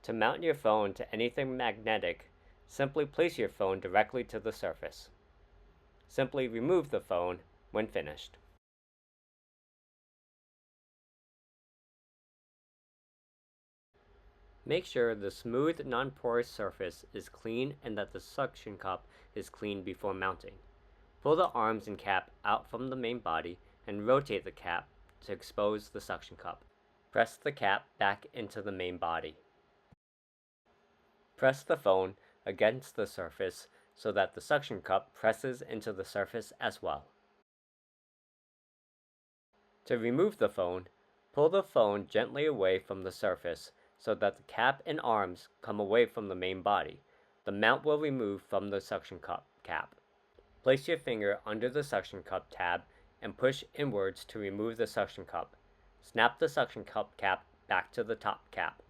To mount your phone to anything magnetic, simply place your phone directly to the surface. Simply remove the phone when finished. Make sure the smooth, non-porous surface is clean and that the suction cup is clean before mounting. Pull the arms and cap out from the main body and rotate the cap to expose the suction cup. Press the cap back into the main body. Press the phone against the surface so that the suction cup presses into the surface as well. To remove the phone, pull the phone gently away from the surface so that the cap and arms come away from the main body. The mount will remove from the suction cup cap. Place your finger under the suction cup tab and push inwards to remove the suction cup. Snap the suction cup cap back to the top cap.